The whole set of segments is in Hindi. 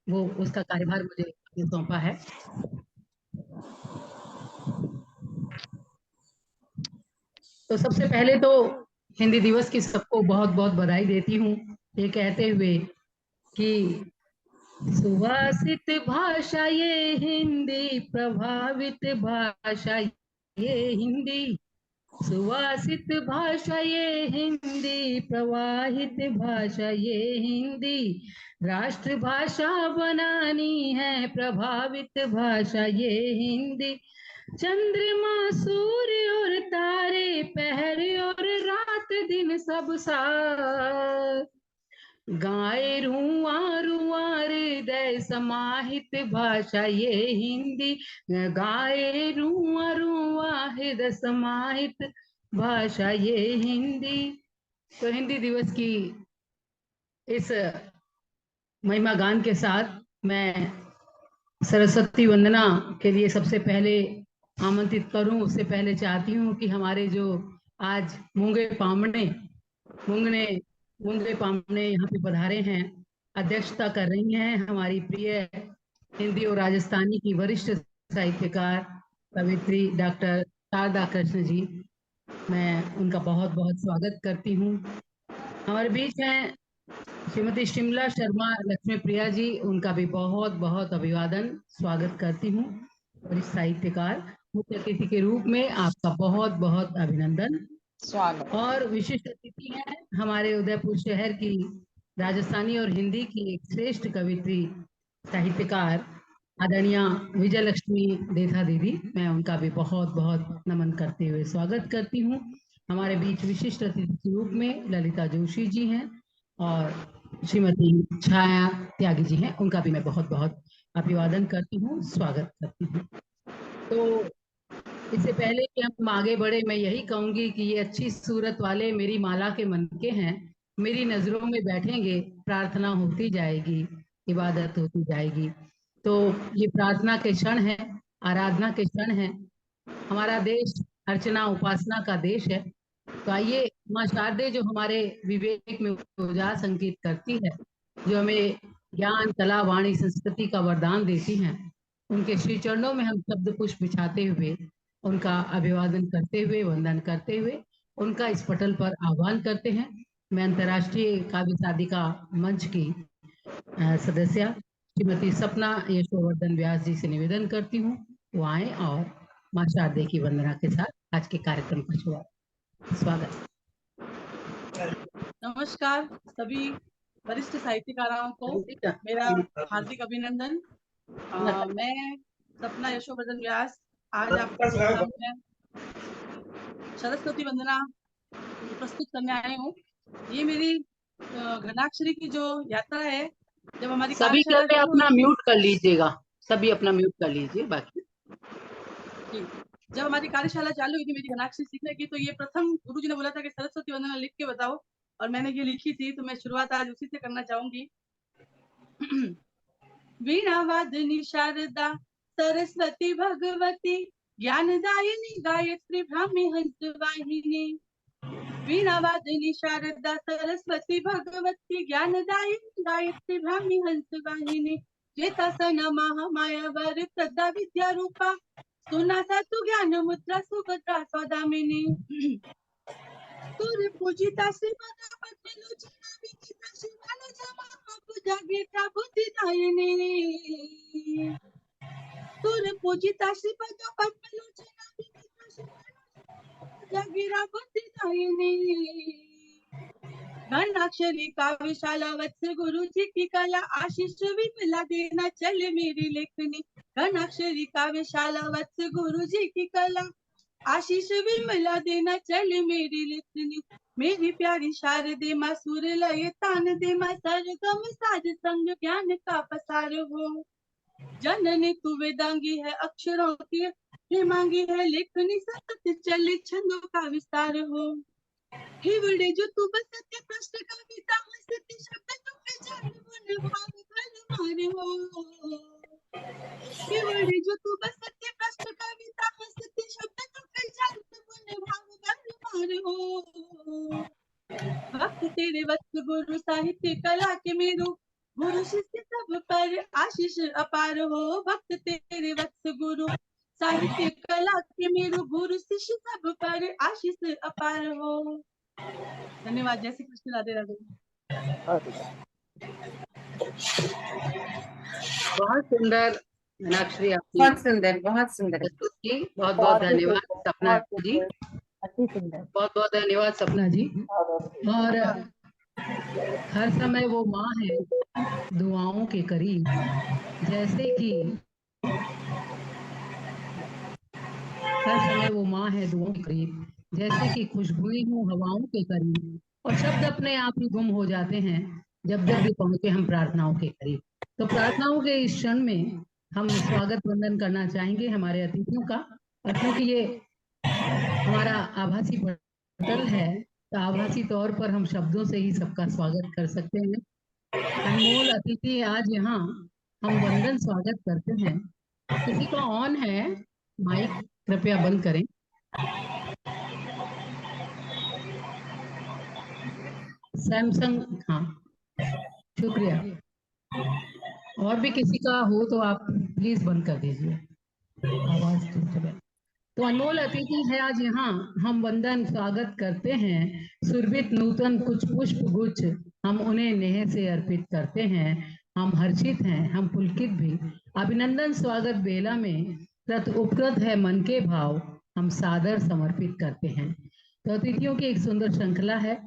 वो उसका कार्यभार मुझे सौंपा है। तो सबसे पहले तो हिंदी दिवस की सबको बहुत बहुत बधाई देती हूँ, ये कहते हुए कि सुभाषित भाषा ये हिंदी, प्रभावित भाषा ये हिंदी, सुभाषित भाषा ये हिंदी, प्रवाहित भाषा ये हिंदी, राष्ट्र भाषा बनानी है, प्रभावित भाषा ये हिंदी, चंद्रमा सूर्य और तारे, पहर और रात दिन सब साथ, गाए रुआ रुआ हृदय समाहित भाषा ये हिंदी, गाए रुआ रुआ हृदय समाहित भाषा ये हिंदी। तो हिंदी दिवस की इस महिमा गान के साथ मैं सरस्वती वंदना के लिए सबसे पहले आमंत्रित करूं। उससे पहले चाहती हूं कि हमारे जो आज मूंगने मूंगे पामने यहाँ पे पधारे हैं, अध्यक्षता कर रही हैं हमारी प्रिय हिंदी और राजस्थानी की वरिष्ठ साहित्यकार कवित्री डॉक्टर शारदा कृष्ण जी। मैं उनका बहुत बहुत स्वागत करती हूँ। हमारे बीच हैं श्रीमती शिमला शर्मा लक्ष्मी प्रिया जी, उनका भी बहुत बहुत अभिवादन स्वागत करती हूँ। वरिष्ठ साहित्यकार, मुख्य अतिथि के रूप में आपका बहुत बहुत अभिनंदन स्वागत। और विशिष्ट अतिथि हैं हमारे उदयपुर शहर की राजस्थानी और हिंदी की एक श्रेष्ठ कवित्री साहित्यकार आदरणीय विजय लक्ष्मी देथा दीदी, मैं उनका भी बहुत बहुत नमन करते हुए स्वागत करती हूँ। हमारे बीच विशिष्ट अतिथि के रूप में ललिता जोशी जी हैं और श्रीमती छाया त्यागी जी हैं, उनका भी मैं बहुत बहुत अभिवादन करती हूँ, स्वागत करती हूँ। तो इससे पहले कि हम आगे बढ़े, मैं यही कहूंगी कि ये अच्छी सूरत वाले मेरी माला के मन के हैं, मेरी नजरों में बैठेंगे, प्रार्थना होती जाएगी, इबादत होती जाएगी। तो ये प्रार्थना के क्षण है, आराधना के क्षण है। हमारा देश अर्चना उपासना का देश है। तो आइए माँ शारदे जो हमारे विवेक में उजाला संकेत करती है, जो हमें ज्ञान कला वाणी संस्कृति का वरदान देती हैं, उनके श्री चरणों में हम शब्द पुष्प बिछाते हुए, उनका अभिवादन करते हुए, वंदन करते हुए, उनका इस पटल पर आह्वान करते हैं। मैं अंतर्राष्ट्रीय काव्य साधिका मंच की सदस्य श्रीमती सपना यशोवर्धन व्यास जी से निवेदन करती हूँ, वो आए और माँ शारदे की वंदना के साथ आज के कार्यक्रम का शुरुआत। स्वागत। नमस्कार सभी वरिष्ठ साहित्यकारों को मेरा हार्दिक अभिनंदन। मैं सपना यशोवर्धन व्यास आज आपके सामने सरस्वती वंदना प्रस्तुत करने आई हूँ। ये मेरी घनाक्षरी की जो यात्रा है, जब हमारी सभी कार्यशाला शुरू अपना हुई, म्यूट कर लीजिएगा, सभी अपना म्यूट कर लीजिए बाकी। जब हमारी कार्यशाला चालू हुई थी मेरी घनाक्षरी सीखने की, तो ये प्रथम गुरुजी ने बोला था कि सरस्वती वंदना लिख के बताओ, और मैंने ये लिखी थी, तो मैं शुरुआत आज उसी से करना चाहूंगी। वीणा वादनी शारदा सरस्वती भगवती, ज्ञानदायिनी गायत्री ब्राह्मी हंस वाहिनी। वीणा वादनी शारदा सरस्वती भगवती, ज्ञानदायिनी गायत्री ब्राह्मी हंस वाहिनी। चेतासन महामाया वर प्रदा विद्या रूपा, सुनासा तु ज्ञान मुद्रा सुभद्रा सौदामिनी। सूर्य पूजिता श्रीमदा पद्मलोचना विदिता शिवानुजा महापूजा गीता बुद्धिदायिनी। सूर्य पूजिता श्रीमदा पद्मलोचना विदिता शिवानुजा गीता बुद्धिदायिनी। घनाक्षरी काव्यशाला वत्स गुरु जी की कला, आशीष विमला देना चल मेरी लेखनी। घनाक्षरी काव्यशाला वत्स गुरु जी की कला, आशीष विमला देना चल मेरी लेखनी। मेरी प्यारी शारदे माँ सुर लय तान दे माँ, सरगम साज संग ज्ञान का पसार हो। जननी तू वेदांगी है अक्षरों की हे मांगी है, लेखनी सतत चले छंदों का विस्तार हो। हे बड़े जो तू बसते प्रश्न कविता हंसते शब्द तू पे जान मन भाव भर मारे हो। हे बड़े जो तू बसते प्रश्न कविता हंसते शब्द तू पे जान मन भाव भर मारे हो। भक्त तेरे वत्स गुरु साहित्य कला के मेरू, गुरु शिष्य सब सब पर आशीष अपार हो, भक्त तेरे वत्स गुरु साहित्य कला के मेरु, गुरु शिष्य सब पर आशीष अपार हो। धन्यवाद। जय श्री कृष्ण। राधे राधे। बहुत सुंदर मीनाक्षी, आपकी बहुत सुंदर, बहुत सुंदर, बहुत बहुत धन्यवाद सपना जी, अति सुंदर, बहुत बहुत धन्यवाद सपना जी। और हर समय वो माँ है दुआओं के करीब, जैसे कि हर समय वो माँ है दुआओं के करीब, जैसे कि खुशबुएं हूँ हवाओं के करीब, और शब्द अपने आप ही गुम हो जाते हैं जब जब भी पहुंचे हम प्रार्थनाओं के करीब। तो प्रार्थनाओं के इस क्षण में हम स्वागत वंदन करना चाहेंगे हमारे अतिथियों का, और क्योंकि ये हमारा आभासी पटल है तो आभासी तौर पर हम शब्दों से ही सबका स्वागत कर सकते हैं। अनमोल अतिथि आज यहाँ हम वंदन स्वागत करते हैं। किसी का ऑन है माइक, कृपया बंद करें। सैमसंग, हाँ शुक्रिया। और भी किसी का हो तो आप प्लीज बंद कर दीजिए, आवाज तो चले। तो अनमोल अतिथि है आज यहाँ हम वंदन स्वागत करते हैं, सुरभित नूतन कुछ पुष्प गुच्छ हम उन्हें नेह से अर्पित करते हैं। हम हर्षित हैं, हम पुलकित भी, अभिनंदन स्वागत बेला में कृत उपकृत है मन के भाव हम सादर समर्पित करते हैं। तो अतिथियों की एक सुंदर श्रृंखला है,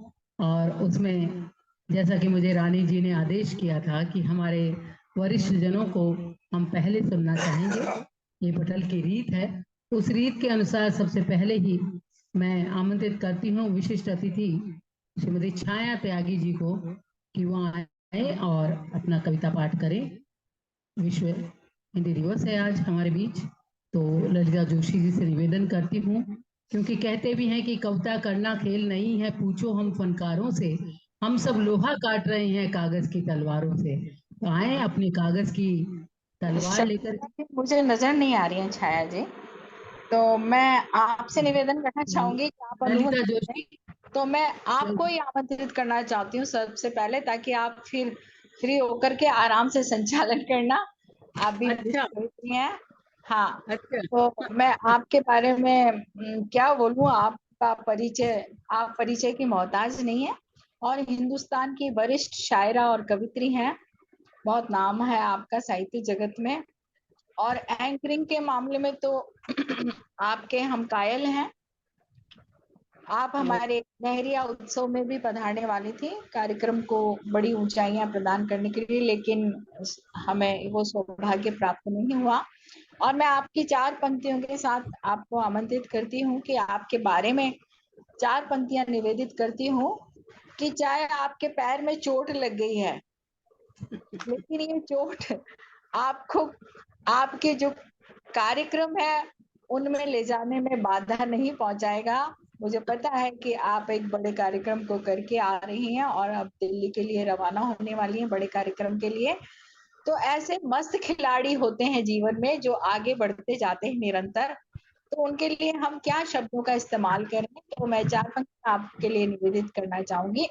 और उसमें जैसा कि मुझे रानी जी ने आदेश किया था कि हमारे वरिष्ठ जनों को हम पहले सुनना चाहेंगे, ये पटल की रीत है। उस रीत के अनुसार सबसे पहले ही मैं आमंत्रित करती हूँ विशिष्ट अतिथि श्रीमती छाया त्यागी जी को कि वो आए और अपना कविता पाठ करें। विश्व हिंदी दिवस है आज हमारे बीच, तो ललिता जोशी जी से निवेदन करती हूँ, क्योंकि कहते भी हैं कि कविता करना खेल नहीं है, पूछो हम फनकारों से, हम सब लोहा काट रहे हैं कागज की तलवारों से। तो आए अपनी कागज की तलवार लेकर। मुझे नजर नहीं आ रही है छाया जी, तो मैं आपसे निवेदन करना चाहूंगी कि आप ललिता जोशी, तो मैं आपको ही आमंत्रित करना चाहती हूँ सबसे पहले, ताकि आप फिर फ्री होकर के आराम से संचालन करना। आप भी अच्छा हैं। हाँ, अच्छा, तो मैं आपके बारे में क्या बोलूँ, आपका परिचय, आप परिचय की मोहताज नहीं है, और हिंदुस्तान की वरिष्ठ शायरा और कवित्री हैं। बहुत नाम है आपका साहित्य जगत में, और एंकरिंग के मामले में तो आपके हम कायल हैं। आप हमारे लहरिया उत्सव में भी पधारने वाली थी, कार्यक्रम को बड़ी ऊंचाइयां प्रदान करने के लिए, लेकिन हमें वो सौभाग्य प्राप्त नहीं हुआ। और मैं आपकी 4 पंक्तियों के साथ आपको आमंत्रित करती हूँ कि आपके बारे में 4 पंक्तियां निवेदित करती हूँ कि चाहे आपके पैर में चोट लग गई है, लेकिन ये चोट आपको आपके जो कार्यक्रम है उनमें ले जाने में बाधा नहीं पहुंचाएगा। मुझे पता है कि आप एक बड़े कार्यक्रम को करके आ रही हैं और अब दिल्ली के लिए रवाना होने वाली हैं बड़े कार्यक्रम के लिए। तो ऐसे मस्त खिलाड़ी होते हैं जीवन में जो आगे बढ़ते जाते हैं निरंतर, तो उनके लिए हम क्या शब्दों का इस्तेमाल करें। तो मैं 4 पंक्ति आपके लिए निवेदित करना चाहूंगी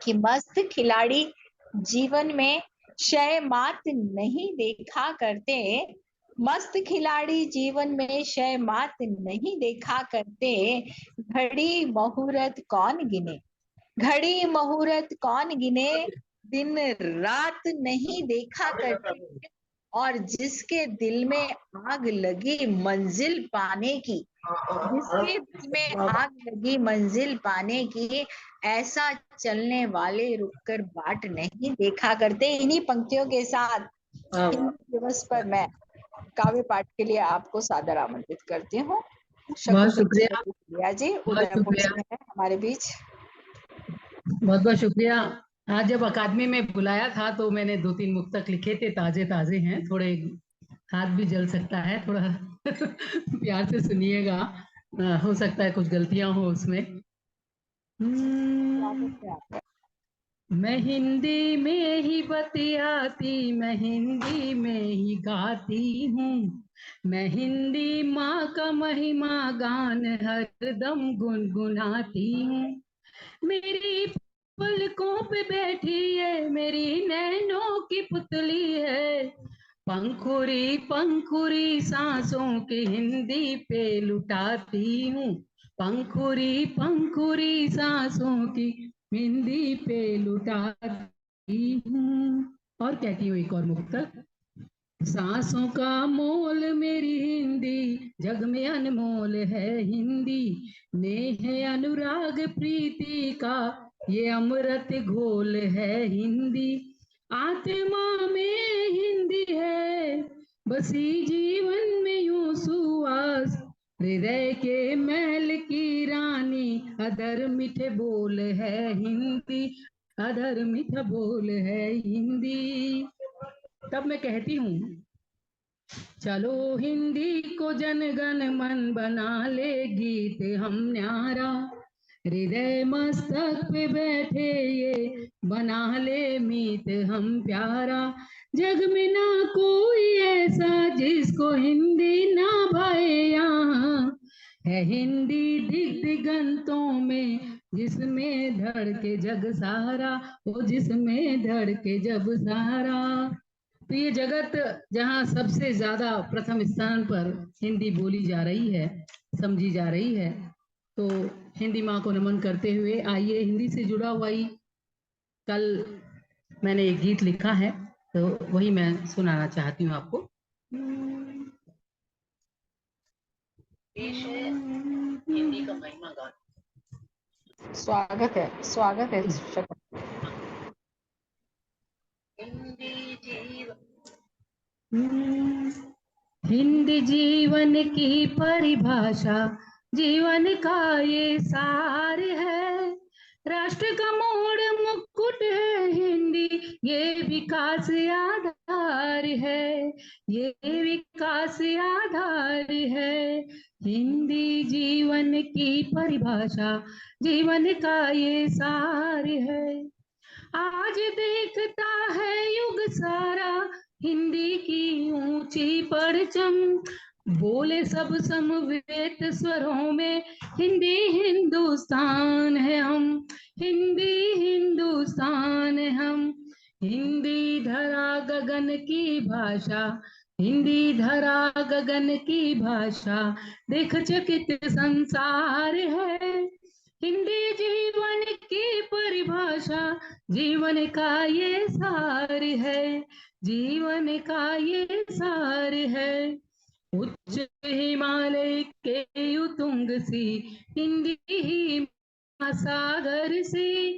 कि मस्त खिलाड़ी जीवन में शय मात नहीं देखा करते, मस्त खिलाड़ी जीवन में शय मात नहीं देखा करते, घड़ी मुहूर्त कौन गिने, घड़ी मुहूर्त कौन गिने, दिन रात नहीं देखा करते, और जिसके दिल में आग लगी मंजिल पाने की, जिसके दिल में आग लगी मंजिल पाने की, ऐसा चलने वाले रुककर बाट नहीं देखा करते। इन्हीं पंक्तियों के साथ हिंदी दिवस पर मैं काव्य पाठ के लिए आपको सादर आमंत्रित करती हूँ। बहुत शुक्रिया जी, उदयपुर से है हमारे बीच। बहुत बहुत शुक्रिया। आज जब अकादमी में बुलाया था तो मैंने 2-3 मुक्तक लिखे थे, ताजे ताजे हैं, थोड़े हाथ भी जल सकता है, थोड़ा प्यार से सुनिएगा, हो सकता है कुछ गलतियां हो उसमें। मैं हिंदी में ही बतियाती, मैं हिंदी में ही गाती हूँ, मैं हिंदी माँ का महिमा गान हरदम गुनगुनाती हूँ। मेरी पलकों पे बैठी है मेरी नैनों की पुतली है, पंखुरी पंखुरी सांसों की हिंदी पे लुटाती हूँ, पंखुरी पंखुरी सांसों की हिंदी पे लुटाती हूँ। और कहती हूँ एक और मुक्तक, सांसों का मोल मेरी हिंदी जग में अनमोल है हिंदी, नेह अनुराग प्रीति का ये अमृत घोल है हिंदी, आत्मा में हिंदी है बसी जीवन में यूं सुवास, हृदय के महल की रानी अदर मीठे बोल है हिंदी, अदर मीठा बोल है हिंदी। तब मैं कहती हूँ, चलो हिंदी को जन गण मन बना ले गीत हम न्यारा, हृदय मस्तक पे बैठे ये बना ले मीत हम प्यारा, जग में ना कोई ऐसा जिसको हिंदी ना भाए यहाँ, है हिंदी दिगंतों में जिसमें धड़के जग सारा, वो जिसमें धड़के जग सारा। तो ये जगत जहाँ सबसे ज्यादा प्रथम स्थान पर हिंदी बोली जा रही है, समझी जा रही है, तो हिंदी माँ को नमन करते हुए आइए हिंदी से जुड़ा हुआ ही कल मैंने एक गीत लिखा है, तो वही मैं सुनाना चाहती हूँ आपको। पेश है हिंदी का महिमा गान। स्वागत है शपथ। हिंदी जीवन की परिभाषा, जीवन का ये सार है, राष्ट्र का मोड़ मुकुट है हिंदी, ये विकास आधार है, ये विकास आधार है, हिंदी जीवन की परिभाषा, जीवन का ये सार है, आज देखता है युग सारा हिंदी की ऊंची परचम, बोले सब समवेत स्वरों में हिंदी हिंदुस्तान है हम, हिंदी हिंदुस्तान है हम, हिंदी धरा गगन की भाषा, हिंदी धरा गगन की भाषा, देख चकित संसार है, हिंदी जीवन की परिभाषा, जीवन का ये सार है, जीवन का ये सार है, उच्च हिमालय के उतुंग सी हिंदी ही सागर से,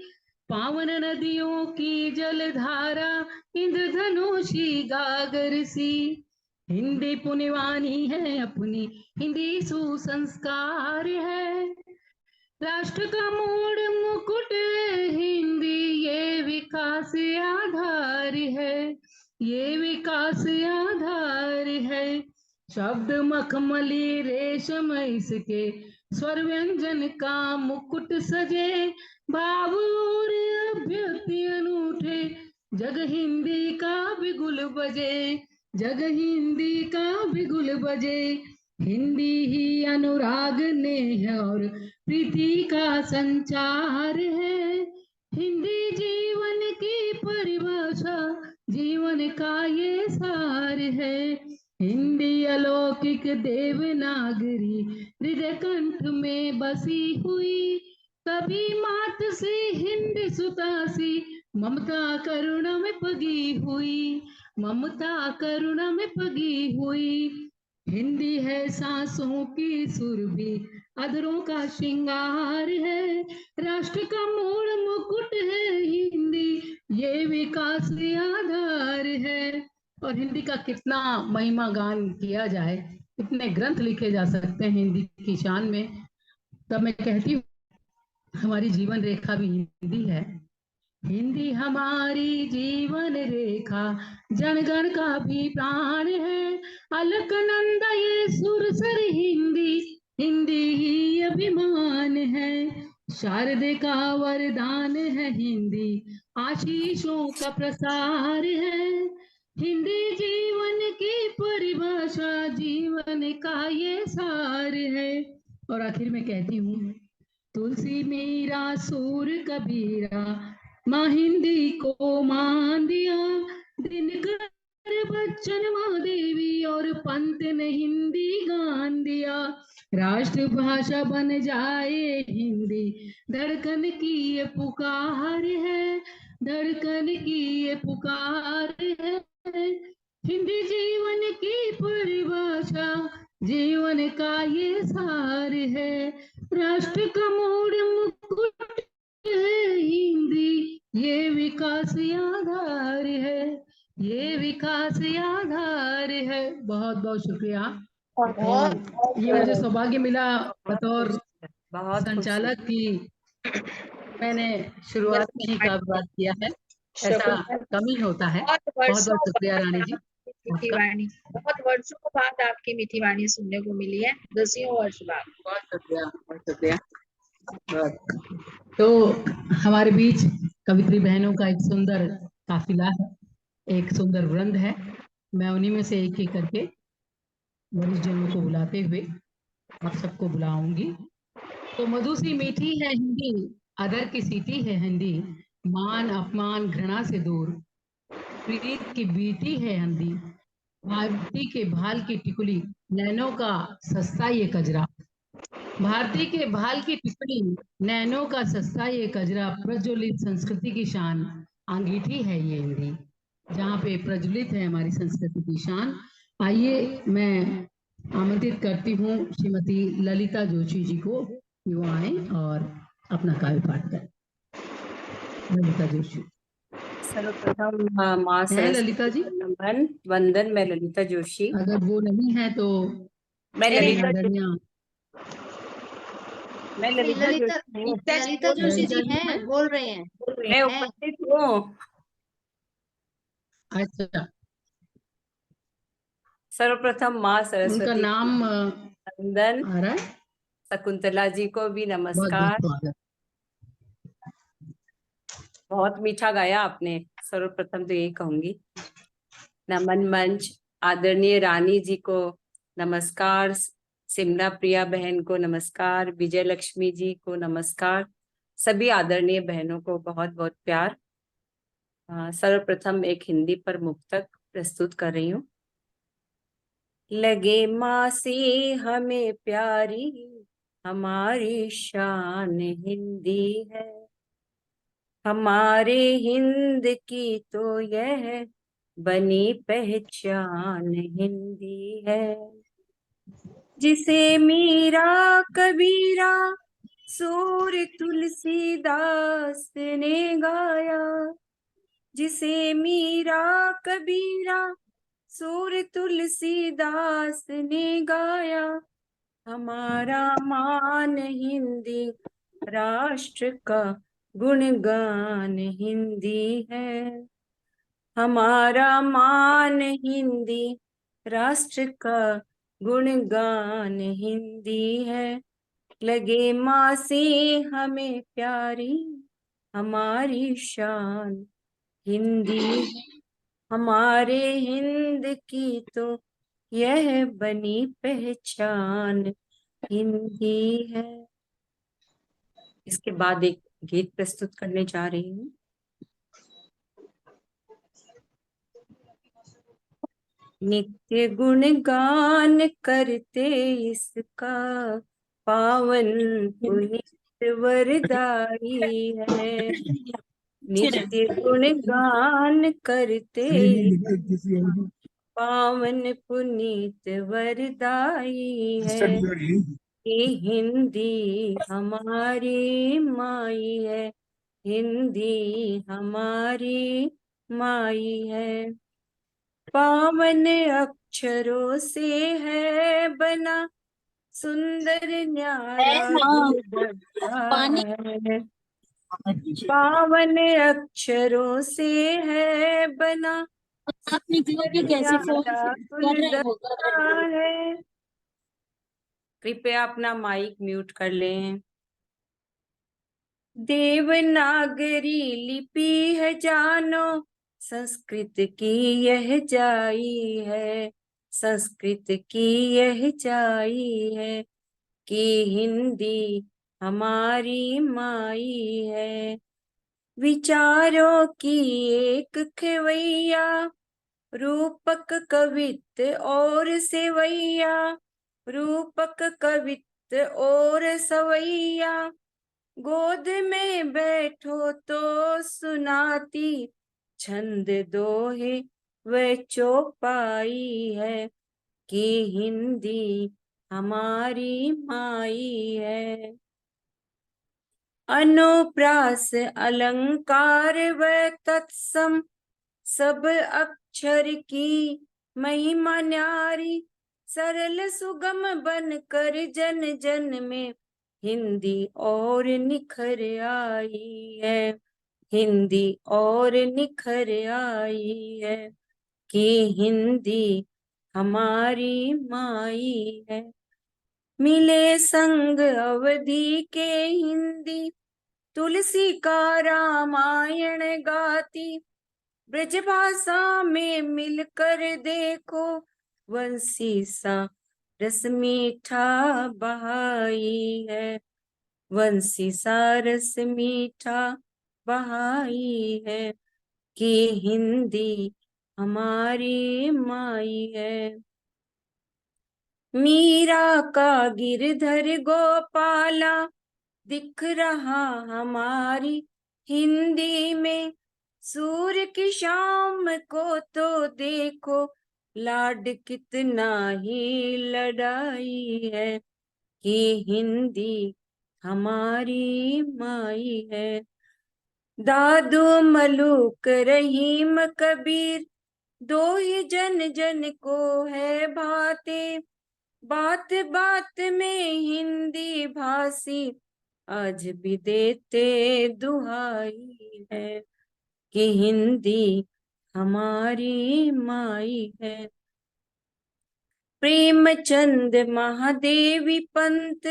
पावन नदियों की जलधारा इंद्रधनुषी गागर सी, हिंदी पुण्यवानी है अपनी, हिंदी सुसंस्कार है, राष्ट्र का मोड़ मुकुट हिंदी, ये विकास आधार है, ये विकास आधार है, शब्द मखमली रेशम इसके स्वर व्यंजन का मुकुट सजे, भाव और अभ्युक्ति अनूठे, जग हिंदी का बिगुल बजे, जग हिंदी का बिगुल बजे, हिंदी ही अनुराग नेह और प्रीति का संचार है, हिंदी जीवन की परिभाषा, जीवन का ये सार है, हिंदी अलौकिक देवनागरी हृदय कंठ में बसी हुई, कभी मात से हिंदी सुतासी, ममता करुणा में पगी हुई, ममता करुणा में पगी हुई, हिंदी है सांसों की सुरभि, अधरों का श्रृंगार है, राष्ट्र का मोड़ मुकुट है हिंदी, ये विकास आधार है। और हिंदी का कितना महिमा गान किया जाए, कितने ग्रंथ लिखे जा सकते हैं हिंदी की शान में। तब मैं कहती हूँ हमारी जीवन रेखा भी हिंदी है, हिंदी हमारी जीवन रेखा, जनगण का भी प्राण है, अलकनंदा ये सुरसर हिंदी, हिंदी ही अभिमान है, शारद का वरदान है हिंदी, आशीषों का प्रसार है, हिंदी जीवन की परिभाषा, जीवन का ये सार है। और आखिर में कहती हूँ, तुलसी मीरा सूर कबीरा, माँ हिंदी को मान दिया। दिनकर बच्चन महादेवी और पंत ने हिंदी गान दिया। राष्ट्रभाषा बन जाए हिंदी, धड़कन की ये पुकार है, धड़कन की ये पुकार है। हिंदी जीवन की परिभाषा, जीवन का ये सार है। राष्ट्र का मोड़ मुकुट है हिंदी, ये विकास आधार है, ये विकास आधार है। बहुत बहुत शुक्रिया। बहुत ये मुझे सौभाग्य मिला बतौर बहुत संचालक की, मैंने शुरुआत में ही काव्यवाद किया है, ऐसा कम ही होता है। बहुत बहुत शुक्रिया रानी जी। मीठी वाणी, बहुत वर्षों बाद आपकी मीठी वाणी सुनने को मिली है, 10 वर्ष बाद। बहुत शुक्रिया, बहुत शुक्रिया। तो हमारे बीच कवित्री बहनों का एक सुंदर काफिला है, एक सुंदर वृंद है। मैं उन्हीं में से एक एक करके वरिष्ठ जनों को बुलाते हुए आप सबको बुलाऊंगी। तो मधु सी मीठी है हिंदी, अदर की सीटी है हिंदी, मान अपमान घृणा से दूर, प्रीत की बीटी है हिंदी, भारती के भाल की टिकुली, नैनों का सस्ता ये कजरा। भारती के भाल की टिकुली, नैनों का सस्ता ये कजरा, प्रज्वलित संस्कृति की शान, अंगीठी है ये हिंदी। जहाँ पे प्रज्वलित है हमारी संस्कृति की शान। आइए मैं आमंत्रित करती हूँ श्रीमती ललिता जोशी जी को कि वो आए और अपना काव्य पाठ करें। ललिता जोशी। सर्वप्रथम माँ हैं ललिता जी? नमन वंदन। मैं ललिता जोशी। अगर वो नहीं है तो मैं ललिता जोशी जी हैं, बोल रहे हैं। मैं उपस्थित हूँ। अच्छा, सर्वप्रथम माँ उनका सरस्वती नाम वंदन। आ रहा है। शकुंतला जी को भी बहुत नमस्कार। बहुत स्वागत। बहुत मीठा गाया आपने, सर्वप्रथम तो यही कहूंगी। नमन मंच आदरणीय रानी जी को नमस्कार, सिमला प्रिया बहन को नमस्कार, विजय लक्ष्मी जी को नमस्कार, सभी आदरणीय बहनों को बहुत बहुत प्यार। सर्वप्रथम एक हिंदी पर मुक्तक प्रस्तुत कर रही हूँ। लगे माँ से हमें प्यारी, हमारी शान हिंदी है, हमारे हिंद की तो यह बनी पहचान हिंदी है। जिसे मीरा कबीरा सूर तुलसीदास ने गाया, जिसे मीरा कबीरा सूर तुलसीदास ने गाया, हमारा मान हिंदी राष्ट्र का गुणगान हिंदी है, हमारा मान हिंदी राष्ट्र का गुणगान हिंदी है। लगे माँ से हमें प्यारी, हमारी शान हिंदी है, हमारे हिंद की तो यह बनी पहचान हिंदी है। इसके बाद एक गीत प्रस्तुत करने जा रही हूँ। नित्य गुणगान करते इसका, पावन पुनीत वरदाई है। नित्य गुणगान करते इसका, पावन पुनीत वरदाई है। ये हिंदी हमारी माई है, हिंदी हमारी माई है। पावन अक्षरों से है बना, सुंदर न्यारा है। पावन अक्षरों से है बना, है। कृपया अपना माइक म्यूट कर लें। देवनागरी लिपि है जानो, संस्कृत की यह जाई है, संस्कृत की यह जाई है कि हिंदी हमारी माई है। विचारों की एक खेवैया, रूपक कवित्त और सेवैया, रूपक कवित्त और सवैया, गोद में बैठो तो सुनाती, छंद दोहे व चौपाई है, कि हिंदी हमारी माई है। अनुप्रास अलंकार व तत्सम, सब अक्षर की महिमा न्यारी, सरल सुगम बन कर जन जन में हिंदी और निखर आई है, हिंदी और निखर आई है, कि हिंदी हमारी माई है। मिले संग अवधि के हिंदी, तुलसी का रामायण गाती, ब्रजभाषा में मिलकर देखो, वंशी सा रस मीठा बहाई है, वंशी सा रस मीठा बहाई है, कि हिंदी हमारी माई है। मीरा का गिरधर गोपाला दिख रहा हमारी हिंदी में, सूर्य की शाम को तो देखो, लाड कितना ही लड़ाई है, कि हिंदी हमारी माई है। दादू मलूक रहीम कबीर, दो ही जन जन को है भाते, बात बात में हिंदी भाषी आज भी देते दुहाई है, कि हिंदी हमारी माई है। प्रेमचंद महादेवी पंत,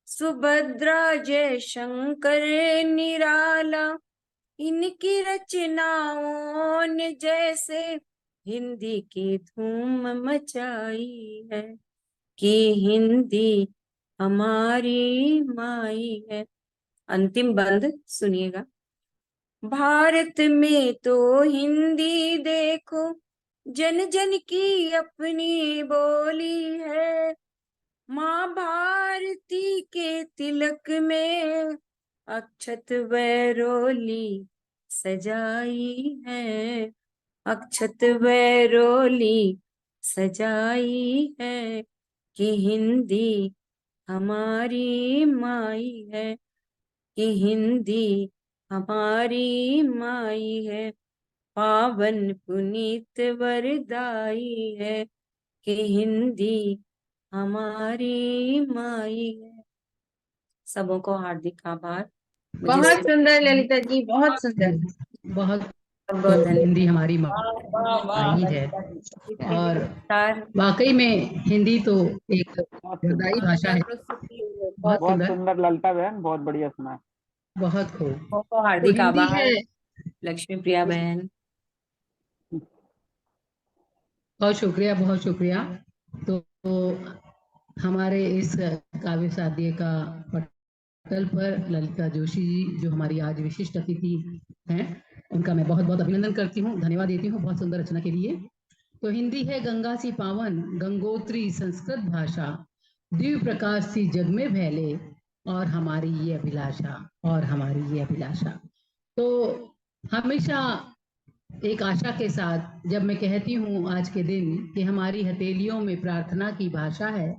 सुभद्रा जय शंकर निराला, इनकी रचनाओं ने जैसे हिंदी की धूम मचाई है, कि हिंदी हमारी माई है। अंतिम बंद सुनिएगा। भारत में तो हिंदी देखो, जन जन की अपनी बोली है, माँ भारती के तिलक में अक्षत वैरोली सजाई है, अक्षत वैरोली सजाई है, कि हिंदी हमारी माई है, कि हिंदी हमारी माई है, पावन पुनीत वरदाई है, कि हिंदी हमारी माई है। सबों को हार्दिक आभार। बहुत सुंदर ललिता जी, बहुत सुंदर। बहुत बहुत हिंदी हमारी माई है, और वाकई में हिंदी तो एक वरदाई भाषा है। बहुत सुंदर ललिता बहन, बहुत बढ़िया सुना। बहुत खूब। हार्दिक तो हिंदी आभार है। लक्ष्मी प्रिया बहन, बहुत शुक्रिया, बहुत शुक्रिया। तो हमारे इस काव्य साध्य का पटल पर ललिता जोशी जी, जो हमारी आज विशिष्ट अतिथि हैं, उनका मैं बहुत बहुत अभिनंदन करती हूँ, धन्यवाद देती हूँ बहुत सुंदर रचना के लिए। तो हिंदी है गंगा सी पावन, गंगोत्री संस्कृत भाषा, दिव्य प्रकाश सी जग में फैले, और हमारी ये अभिलाषा, और हमारी ये अभिलाषा। तो हमेशा एक आशा के साथ जब मैं कहती हूँ आज के दिन कि हमारी हथेलियों में प्रार्थना की भाषा है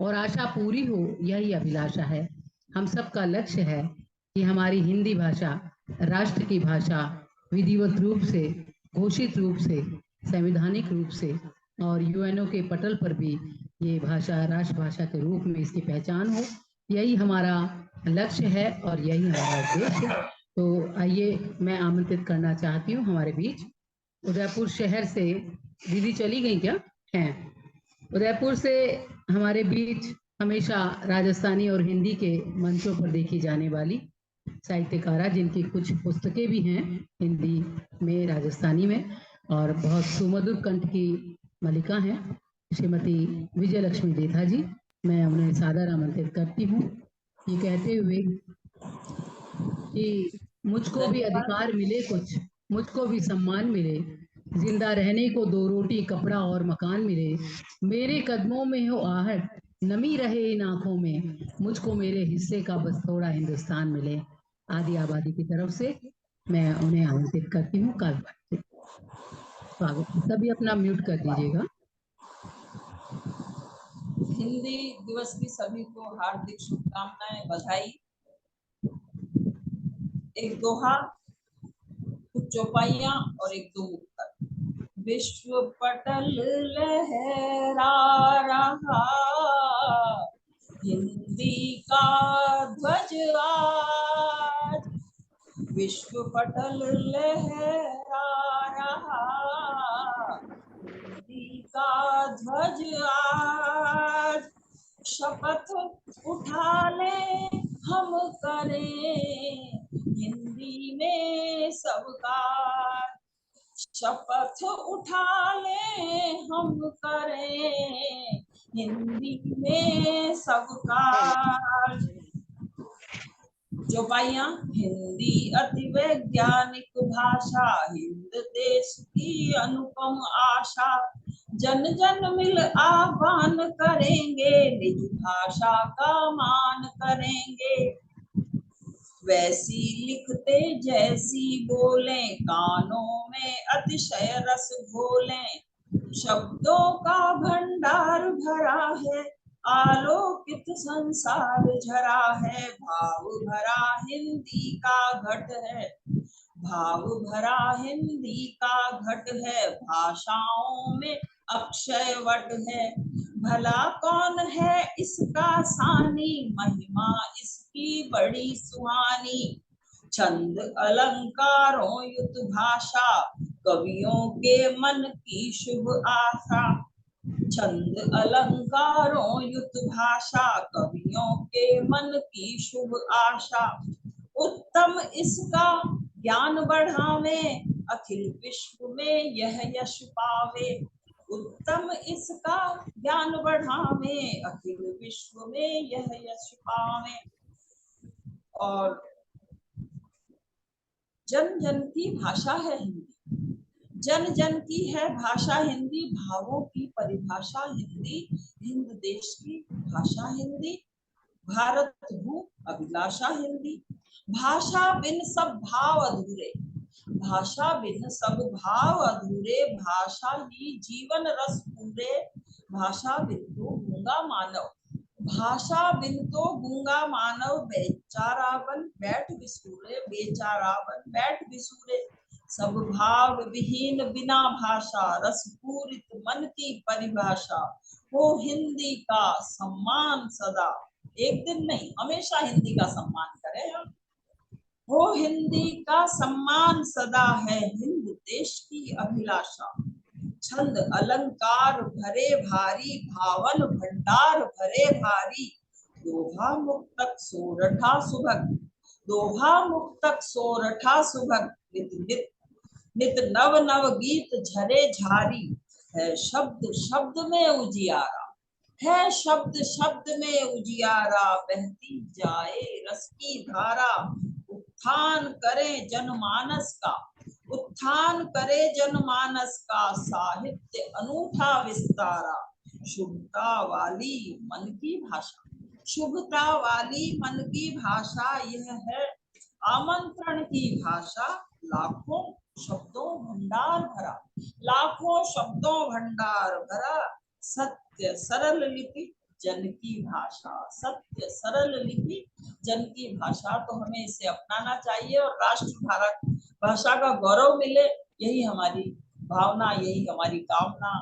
और आशा पूरी हो, यही अभिलाषा है। हम सबका लक्ष्य है कि हमारी हिंदी भाषा राष्ट्र की भाषा विधिवत रूप से, घोषित रूप से, संवैधानिक रूप से, और यूएनओ के पटल पर भी ये भाषा राष्ट्रभाषा के रूप में इसकी पहचान हो। यही हमारा लक्ष्य है और यही हमारा उद्देश्य है। तो आइए मैं आमंत्रित करना चाहती हूँ हमारे बीच उदयपुर शहर से, दीदी चली गई क्या हैं, उदयपुर से हमारे बीच हमेशा राजस्थानी और हिंदी के मंचों पर देखी जाने वाली साहित्यकारा, जिनकी कुछ पुस्तकें भी हैं हिंदी में, राजस्थानी में, और बहुत सुमधुर कंठ की मलिका हैं, श्रीमती विजय लक्ष्मी देथा जी। मैं उन्हें सादर आमंत्रित करती हूँ ये कहते हुए कि मुझको भी अधिकार मिले कुछ, मुझको भी सम्मान मिले, जिंदा रहने को 2 रोटी कपड़ा और मकान मिले, मेरे कदमों में हो आहट, नमी रहे इन आंखों में, मुझको मेरे हिस्से का बस थोड़ा हिंदुस्तान मिले। आदि आबादी की तरफ से मैं उन्हें आमंत्रित करती हूँ काव्य। स्वागत। सभी अपना म्यूट कर दीजिएगा। हिंदी दिवस की सभी को हार्दिक शुभकामनाएं, बधाई। एक दोहा, कुछ चौपाइयां और एक दो मुक्तक। विश्व पटल लहरा रहा, हिंदी का ध्वज आज। विश्व पटल लहरा रहा, हिंदी का ध्वज आज। शपथ उठा ले हम करें हिंदी में सबका, शपथ उठा ले हम करें हिंदी में सबका। चौपाइयां। हिंदी अति वैज्ञानिक भाषा, हिंद देश की अनुपम आशा, जन जन मिल आह्वान करेंगे, निज भाषा का मान करेंगे। वैसी लिखते जैसी बोलें, कानों में अतिशय रस घोलें, शब्दों का भंडार भरा है, आलोकित संसार झरा है। भाव भरा हिंदी का घट है, भाव भरा हिंदी का घट है, भाषाओं में अक्षय वट है। भला कौन है इसका सानी, महिमा इसकी बड़ी सुहानी। छंद अलंकारों युत भाषा, कवियों के मन की शुभ आशा। छंद अलंकारों युत भाषा, कवियों के मन की शुभ आशा। उत्तम इसका ज्ञान बढ़ावे, अखिल विश्व में यह यश पावे। उत्तम इसका ज्ञान बढ़ावे, अखिल विश्व में यह यश पावे। और जन जन की भाषा है हिंदी, जन जन की है भाषा हिंदी, भावों की परिभाषा हिंदी, हिंद देश की भाषा हिंदी, भारत भू अभिलाषा हिंदी। भाषा बिन सब भाव अधूरे, भाषा बिन सब भाव अधूरे, भाषा ही जीवन रस पूरे। भाषा बिन तो गूंगा मानव, भाषा बिन तो गूंगा मानव, बेचारा बन बैठ बिसूरे, बेचारा बन बैठ बिसूरे। सब भाव विहीन बिना भाषा, रस पूरित मन की परिभाषा। हो हिंदी का सम्मान सदा, एक दिन नहीं हमेशा हिंदी का सम्मान करें हम। वो हिंदी का सम्मान सदा है, हिंद देश की अभिलाषा। छंद अलंकार भरे भारी, भावन भंडार भरे भारी। दोहा मुक्तक सोरठा सुभग, दोहा मुक्तक सोरठा सुभग। नित नित नित नव नव गीत झरे झारी, है शब्द शब्द में उजियारा, है शब्द शब्द में उजियारा। बहती जाए रस की धारा, उत्थान करे जनमानस का, उत्थान करे जनमानस का। साहित्य अनूठा विस्तारा, शुभता वाली मन की भाषा, शुभता वाली मन की भाषा। यह है आमंत्रण की भाषा, लाखों शब्दों भंडार भरा, लाखों शब्दों भंडार भरा। सत्य सरल लिपि जन की भाषा, सत्य सरल लिपि जन की भाषा। तो हमें इसे अपनाना चाहिए और राष्ट्र भारत भाषा का गौरव मिले, यही हमारी भावना, यही हमारी कामना।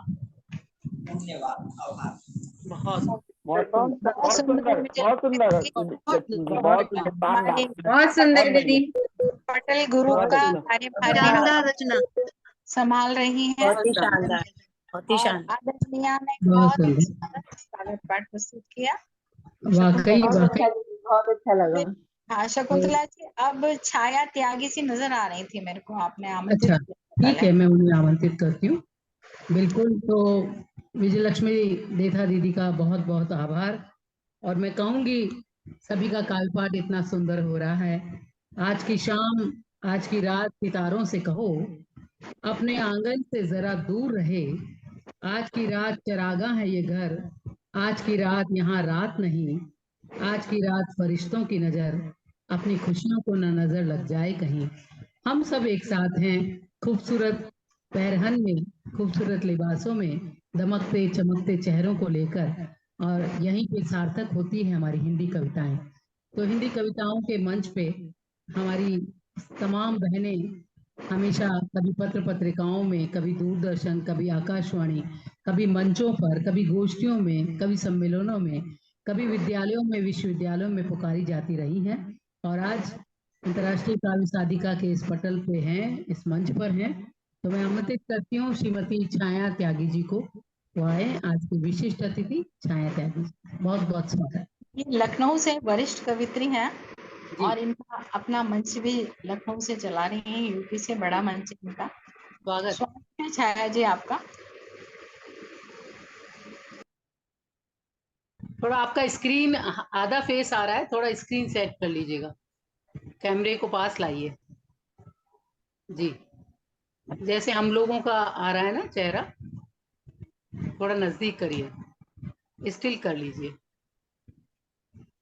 धन्यवाद, आभार। बहुत सुंदर बहुत सुंदर दीदी। पटेल गुरु का कार्यभार संभाल रही है। बहुत ही शानदार, बहुत ही शानदार। आदरणीय ने बहुत ही स्वागत पाठ प्रस्तुत किया। वाकई बहुत अच्छा लगा। हाँ शकुंतला जी, अब छाया त्यागी सी नजर आ रही थी मेरे को, आपने आमंत्रित अच्छा, ठीक है, मैं उन्हें आमंत्रित करती हूँ। बिल्कुल। तो विजयलक्ष्मी देथा दीदी का बहुत बहुत आभार। और मैं कहूँगी सभी का कालपाठ इतना सुंदर हो रहा है। आज की शाम, आज की रात सितारों से कहो, अपने आंगन से जरा दूर रहे। आज की रात चरागा है ये घर, आज की रात यहाँ रात नहीं। आज की रात फरिश्तों की नजर, अपनी खुशियों को न नजर लग जाए कहीं। हम सब एक साथ हैं, खूबसूरत पैरहन में, खूबसूरत लिबासों में, दमकते चमकते चेहरों को लेकर, और यहीं पे सार्थक होती है हमारी हिंदी कविताएं। तो हिंदी कविताओं के मंच पे हमारी तमाम बहनें हमेशा कभी पत्र पत्रिकाओं में, कभी दूरदर्शन, कभी आकाशवाणी, कभी मंचों पर, कभी गोष्ठियों में, कभी सम्मेलनों में, कभी विद्यालयों में, विश्वविद्यालयों में पुकारी जाती रही हैं, और आज अंतर्राष्ट्रीय काव्य साधिका के इस पटल पे हैं, इस मंच पर हैं। तो मैं आमंत्रित करती हूँ श्रीमती छाया त्यागी जी को, वो आए, आज की विशिष्ट अतिथि छाया त्यागी। बहुत बहुत स्वागत। ये लखनऊ से वरिष्ठ कवित्री हैं और इनका अपना मंच भी लखनऊ से चला रही हैं, यूपी से बड़ा मंच है इनका। स्वागत है छाया जी आपका। थोड़ा आपका स्क्रीन आधा फेस आ रहा है, थोड़ा स्क्रीन सेट कर लीजिएगा, कैमरे को पास लाइए जी, जैसे हम लोगों का आ रहा है ना चेहरा, थोड़ा नजदीक करिए, स्टिल कर लीजिए।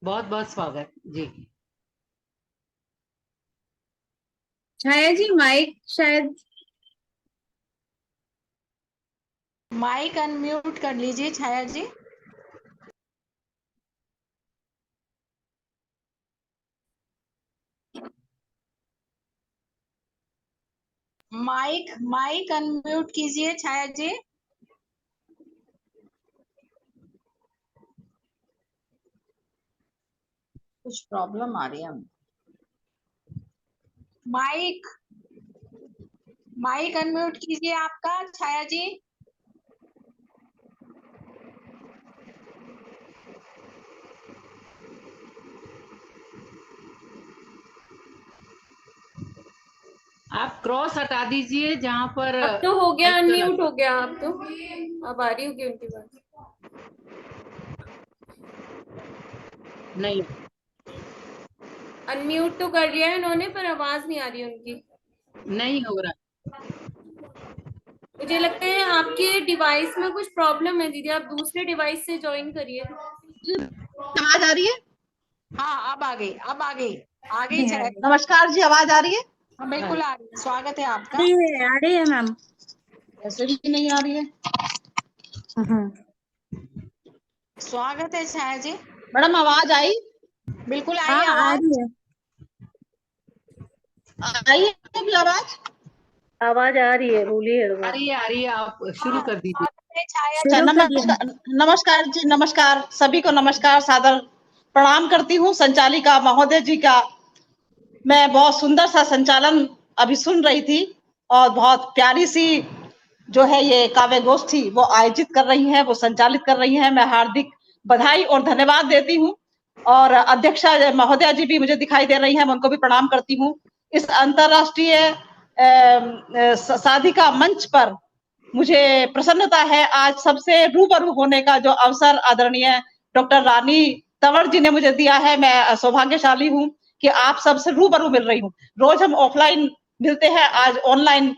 बहुत बहुत स्वागत जी। छाया जी माइक शायद माइक अनम्यूट कर लीजिए छाया जी। माइक अनम्यूट कीजिए छाया जी। कुछ प्रॉब्लम आ रही है। माइक अनम्यूट कीजिए आपका छाया जी। आप क्रॉस हटा दीजिए जहां पर अब तो हो गया, अनम्यूट हो गया। अब तो अब आ रही होगी उनकी बात। नहीं, अनम्यूट तो कर लिया है उन्होंने, पर आवाज नहीं आ रही उनकी। नहीं हो रहा। मुझे लगता है आपके डिवाइस में कुछ प्रॉब्लम है दीदी, आप दूसरे डिवाइस से ज्वाइन करिए। आवाज आ रही है? हाँ अब आ गई, अब आ गई, आ गई छाया। नमस्कार जी, आवाज आ रही है? हाँ बिल्कुल आ रही है, स्वागत है आपका। आ रही है मैम। ऐसे भी नहीं आ रही है। स्वागत है छाया जी। मैडम आवाज आई? बिल्कुल आई आवाज। आई है अभी आवाज? आवाज आ रही है, बोलिए। आ रही है, आप शुरू कर दीजिए। अच्छा, नमस्कार जी, नमस्कार सभी को, नमस्कार, सादर प्रणाम करती हूँ संचालिका महोदय जी का। मैं बहुत सुंदर सा संचालन अभी सुन रही थी और बहुत प्यारी सी जो है ये काव्य गोष्ठी वो आयोजित कर रही हैं, वो संचालित कर रही हैं। मैं हार्दिक बधाई और धन्यवाद देती हूँ, और अध्यक्षा महोदया जी भी मुझे दिखाई दे रही हैं, मैं उनको भी प्रणाम करती हूँ। इस अंतर्राष्ट्रीय साधिका मंच पर मुझे प्रसन्नता है आज सबसे रूबरू होने का जो अवसर आदरणीय डॉक्टर रानी तंवर जी ने मुझे दिया है। मैं सौभाग्यशाली हूँ कि आप सबसे रूबरू मिल रही हूँ। रोज हम ऑफलाइन मिलते हैं, आज ऑनलाइन,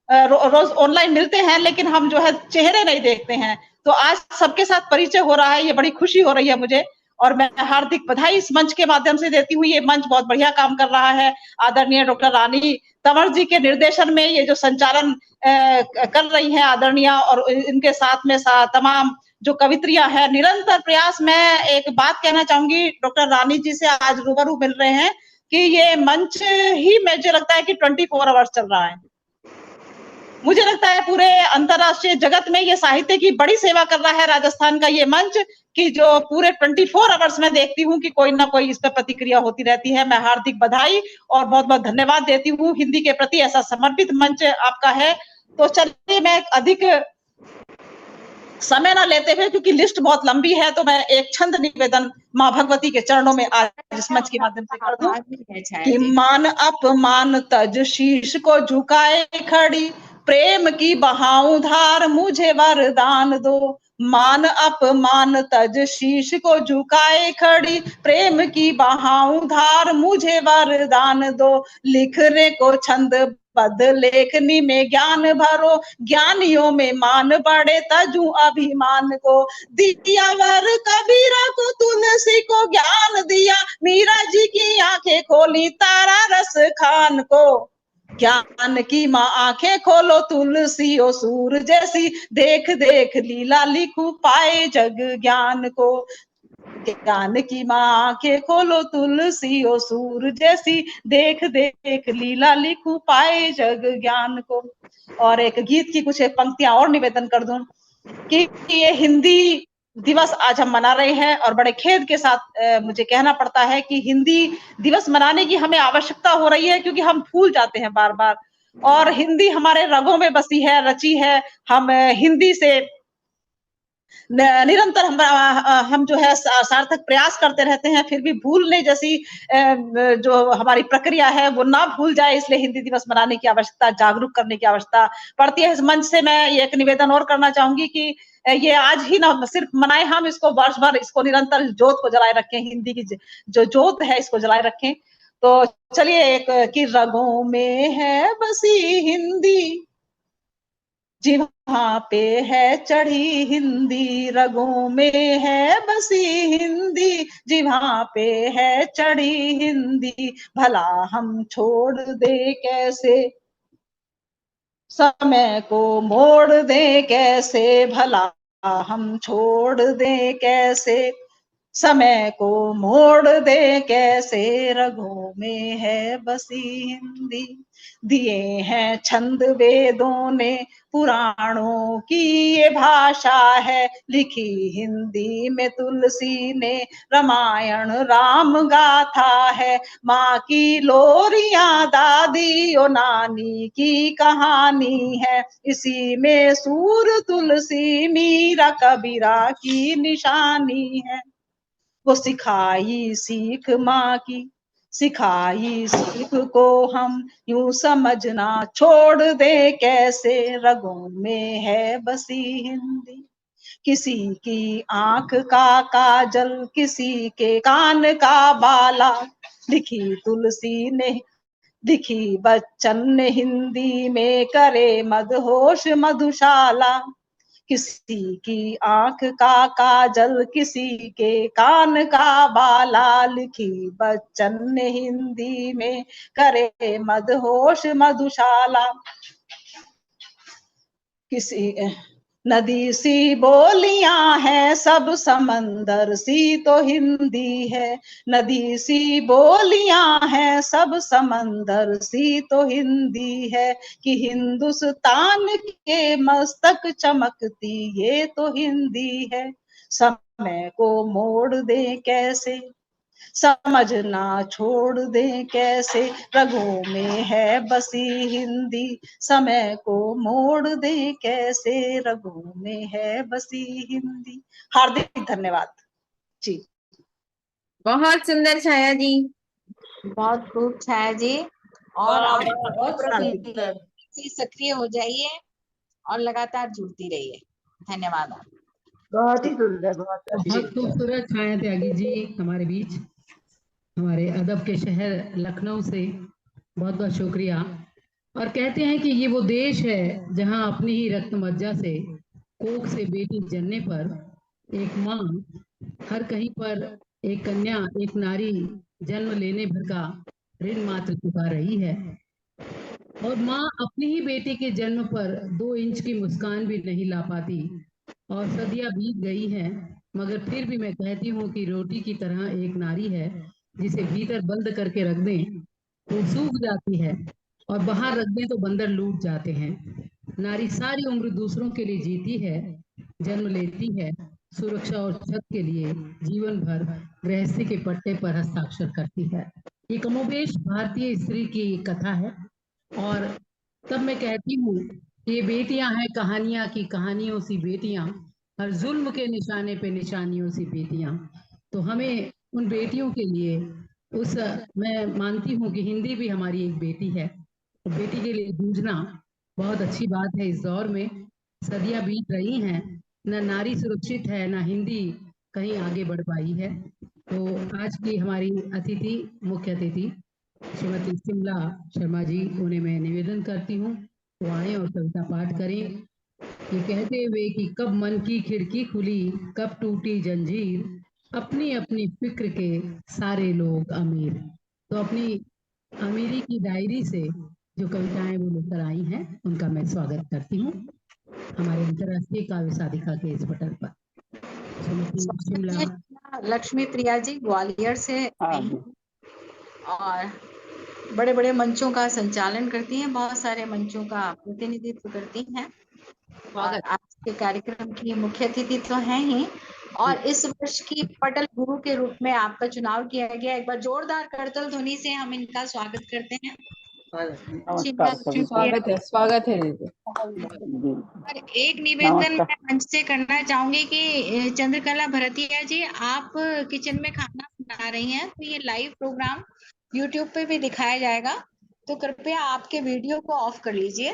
रोज ऑनलाइन मिलते हैं, लेकिन हम जो है चेहरे नहीं देखते हैं। तो आज सबके साथ परिचय हो रहा है, ये बड़ी खुशी हो रही है मुझे, और मैं हार्दिक बधाई इस मंच के माध्यम से देती हूँ। ये मंच बहुत बढ़िया काम कर रहा है। आदरणीय डॉक्टर रानी तंवर जी के निर्देशन में ये जो संचालन कर रही हैं आदरणीय, और इनके साथ में तमाम जो कवित्रियां हैं, निरंतर प्रयास। मैं एक बात कहना चाहूंगी, डॉक्टर रानी जी से आज रूबरू मिल रहे हैं कि ये मंच ही मुझे लगता है कि 24 आवर्स चल रहा है। मुझे लगता है पूरे अंतरराष्ट्रीय जगत में ये साहित्य की बड़ी सेवा कर रहा है राजस्थान का ये मंच, कि जो पूरे 24 आवर्स में देखती हूँ कि कोई ना कोई इस पर प्रतिक्रिया होती रहती है। मैं हार्दिक बधाई और बहुत बहुत धन्यवाद देती हूँ। हिंदी के प्रति ऐसा समर्पित मंच आपका है। तो चलिए, मैं अधिक समय ना लेते हुए, क्योंकि लिस्ट बहुत लंबी है, तो मैं एक छंद निवेदन माँ भगवती के चरणों में आज इस मंच के माध्यम से कर दूं कि मान अपमान तज शीश को झुकाए खड़ी, प्रेम की बहाऊं धार मुझे वरदान दो, मान अपमान तज शीश को झुकाए खड़ी, प्रेम की बहाऊं धार मुझे वरदान दो, लिखने को छंद पद लेखनी में ज्ञान भरो, ज्ञानियों में मान बढ़े तजू अभिमान को, दिया वर कबीरा को तुलसी को ज्ञान दिया, मीरा जी की आंखें खोली तारा रस खान को, ज्ञान की माँ आंखें खोलो तुलसी ओ सूर जैसी, देख देख लीला लिखूं पाए जग ज्ञान को, ज्ञान की माँ आंखें खोलो तुलसी ओ सूर जैसी, देख देख लीला लिखूं पाए जग ज्ञान को। और एक गीत की कुछ पंक्तियां और निवेदन कर दूं कि ये हिंदी दिवस आज हम मना रहे हैं, और बड़े खेद के साथ मुझे कहना पड़ता है कि हिंदी दिवस मनाने की हमें आवश्यकता हो रही है, क्योंकि हम भूल जाते हैं बार बार, और हिंदी हमारे रगों में बसी है, रची है। हम हिंदी से निरंतर हम जो है सार्थक प्रयास करते रहते हैं, फिर भी भूलने जैसी जो हमारी प्रक्रिया है वो ना भूल जाए, इसलिए हिंदी दिवस मनाने की आवश्यकता, जागरूक करने की आवश्यकता पड़ती है। इस मंच से मैं ये एक निवेदन और करना चाहूंगी कि ये आज ही ना सिर्फ मनाए, हम इसको वर्ष भर इसको निरंतर ज्योत को जलाए रखें, हिंदी की जो ज्योत है इसको जलाए रखें। तो चलिए एक कि रगों में है बसी हिंदी, जिह्वा पे है चढ़ी हिंदी, रगों में है बसी हिंदी, जिह्वा पे है चढ़ी हिंदी, भला हम छोड़ दे कैसे, समय को मोड़ दे कैसे, भला हम छोड़ दे कैसे, समय को मोड़ दे कैसे, रगों में है बसी हिंदी, दिए हैं छंद वेदों ने पुराणों की ये भाषा है, लिखी हिंदी में तुलसी ने रामायण राम गाथा है, माँ की लोरियां दादी और नानी की कहानी है, इसी में सूर तुलसी मीरा कबीरा की निशानी है, वो सिखाई सीख माँ की, सिखाई सीख को हम यूं समझना छोड़ दे कैसे, रगों में है बसी हिंदी, किसी की आंख का काजल, किसी के कान का बाला, लिखी तुलसी ने, लिखी बच्चन ने हिंदी में, करे मदहोश मधुशाला, किसी की आंख का काजल, किसी के कान का बाला, लिखी बच्चन ने हिंदी में, करे मदहोश मधुशाला, किसी नदी सी बोलियां हैं सब, समंदर सी तो हिंदी है, नदी सी बोलियां हैं सब, समंदर सी तो हिंदी है, कि हिंदुस्तान के मस्तक चमकती ये तो हिंदी है, समय को मोड़ दे कैसे, समझना छोड़ दे कैसे, रगों में है बसी हिंदी, समय को मोड़ दे कैसे, रगों में है बसी हिंदी। हार्दिक धन्यवाद जी। बहुत सुंदर छाया जी, बहुत खूब छाया जी, और आप बहुत सुंदर। सक्रिय हो जाइए और लगातार जुड़ती रहिए। धन्यवाद आप। बहुत ही सुंदर, बहुत खूबसूरत छाया त्यागी जी हमारे बीच, हमारे अदब के शहर लखनऊ से बहुत बहुत शुक्रिया। और कहते हैं कि ये वो देश है जहां अपनी ही रक्त मज्जा से, कोख से बेटी जन्ने पर एक माँ हर कहीं पर एक कन्या, एक नारी जन्म लेने भर का ऋण मात्र चुका रही है, और माँ अपनी ही बेटी के जन्म पर 2 इंच की मुस्कान भी नहीं ला पाती, और सदियां बीत गई हैं, मगर फिर भी मैं कहती हूँ कि रोटी की तरह एक नारी है, जिसे भीतर बंद करके रख दें तो सूख जाती है, और बाहर रख दें तो बंदर लूट जाते हैं। नारी सारी उम्र दूसरों के लिए जीती है, जन्म लेती है, सुरक्षा और छत के लिए जीवन भर गृहस्थी के पट्टे पर हस्ताक्षर करती है। ये कमोबेश भारतीय स्त्री की कथा है, और तब मैं कहती हूँ ये बेटियां हैं कहानियां की कहानियों सी बेटियां, हर जुल्म के निशाने पे निशानियों सी बेटियां। तो हमें उन बेटियों के लिए मैं मानती हूँ कि हिंदी भी हमारी एक बेटी है, तो बेटी के लिए जूझना बहुत अच्छी बात है। इस दौर में सदियां बीत रही हैं, न नारी सुरक्षित है, न हिंदी कहीं आगे बढ़ पाई है। तो आज की हमारी अतिथि, मुख्य अतिथि श्रीमती शिमला शर्मा जी, उन्हें मैं निवेदन करती हूँ वो आए और कविता पाठ करें। ये कहते हुए कि कब मन की खिड़की खुली, कब टूटी जंजीर, अपनी अपनी फिक्र के सारे लोग अमीर। तो अपनी अमीरी की डायरी से जो कविताएं वो लेकर आई हैं, उनका मैं स्वागत करती हूँ हमारे अंतर्राष्ट्रीय काव्य साधिका के इस पटल पर। श्रीमती शिमला लक्ष्मी प्रिया जी ग्वालियर से हाँ आई जी। हैं और बड़े बड़े मंचों का संचालन करती हैं, बहुत सारे मंचों का प्रतिनिधित्व करती हैं और आज के कार्यक्रम की मुख्य अतिथि तो हैं ही, और इस वर्ष की पटल गुरु के रूप में आपका चुनाव किया गया। एक बार जोरदार करतल ध्वनि से हम इनका स्वागत करते हैं। नमस्कार सभी को। स्वागत है जी। और एक निवेदन नमस्कार। मैं मंच से करना चाहूंगी कि चंद्रकला भरतिया जी, आप किचन में खाना बना रही हैं, तो ये लाइव प्रोग्राम YouTube पे भी दिखाया जाएगा, तो कृपया आपके वीडियो को ऑफ कर लीजिए।